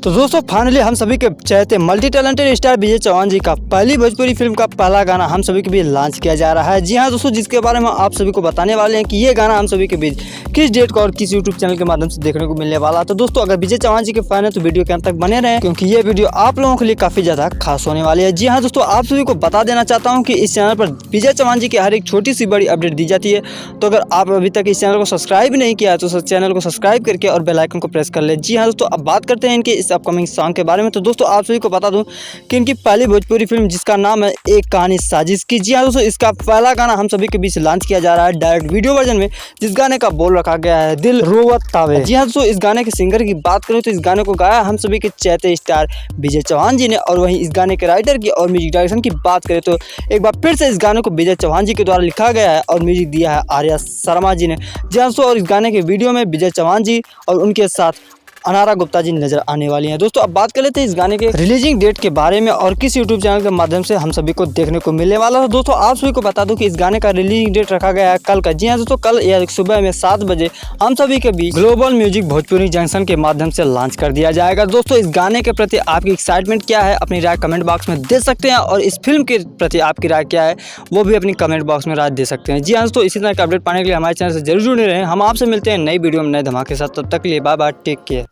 तो दोस्तों फाइनली हम सभी के चाहते मल्टी टैलेंटेड स्टार विजय चौहान जी का पहली भोजपुरी फिल्म का पहला गाना हम सभी के बीच लॉन्च किया जा रहा है। जी हाँ दोस्तों, जिसके बारे में आप सभी को बताने वाले हैं कि ये गाना हम सभी के बीच किस डेट को और किस यूट्यूब चैनल के माध्यम से देखने को मिलने वाला है। तो दोस्तों अगर विजय चौहान जी के फैन है तो वीडियो के अंत तक बने रहें, क्योंकि ये वीडियो आप लोगों के लिए काफी ज्यादा खास होने वाली है। जी हाँ दोस्तों, आप सभी को बता देना चाहता हूँ कि इस चैनल पर विजय चौहान जी की हर एक छोटी सी बड़ी अपडेट दी जाती है। तो अगर आप अभी तक इस चैनल को सब्सक्राइब नहीं किया है तो चैनल को सब्सक्राइब करके और बेल आइकन को प्रेस कर ले। जी हाँ दोस्तों, अब बात करते हैं इनके इस अपकमिंग सॉन्ग के बारे में। तो दोस्तों आप सभी को बता दूं कि इनकी पहली भोजपुरी फिल्म जिसका नाम है एक कहानी साजिश की। जी हाँ दोस्तों, इसका पहला गाना हम सभी के बीच लॉन्च किया जा रहा है डायरेक्ट वीडियो वर्जन में, जिस गाने का बोल रखा गया है दिल रोवत तावे। जी हाँ दोस्तों, इस गाने के सिंगर की बात करें तो इस गाने को गाया हम सभी के चहते स्टार विजय चौहान जी ने, और वहीं इस गाने के राइटर की और म्यूजिक डायरेक्शन की बात करें तो एक बार फिर से इस गाने को विजय चौहान जी के द्वारा लिखा गया है और म्यूजिक दिया है आर्या शर्मा जी ने। जी हाँ दोस्तों, और इस गाने के वीडियो में विजय चौहान जी और उनके साथ अनारा गुप्ता जी नजर आने वाली हैं। दोस्तों अब बात कर लेते हैं इस गाने के रिलीजिंग डेट के बारे में और किस यूट्यूब चैनल के माध्यम से हम सभी को देखने को मिलने वाला है। दोस्तों आप सभी को बता दूं कि इस गाने का रिलीजिंग डेट रखा गया है कल का। जी हाँ दोस्तों, कल या सुबह में 7 बजे हम सभी के बीच ग्लोबल म्यूजिक भोजपुरी जंक्शन के माध्यम से लॉन्च कर दिया जाएगा। दोस्तों इस गाने के प्रति आपकी एक्साइटमेंट क्या है, अपनी राय कमेंट बॉक्स में दे सकते हैं, और इस फिल्म के प्रति आपकी राय क्या है वो भी अपनी कमेंट बॉक्स में राय दे सकते हैं। जी हाँ दोस्तों, इसी तरह का अपडेट पाने के लिए हमारे चैनल से जरूर जुड़े रहें। हम आपसे मिलते हैं नई वीडियो में नए धमाके के साथ। तब तक के लिए बाय बाय, टेक केयर।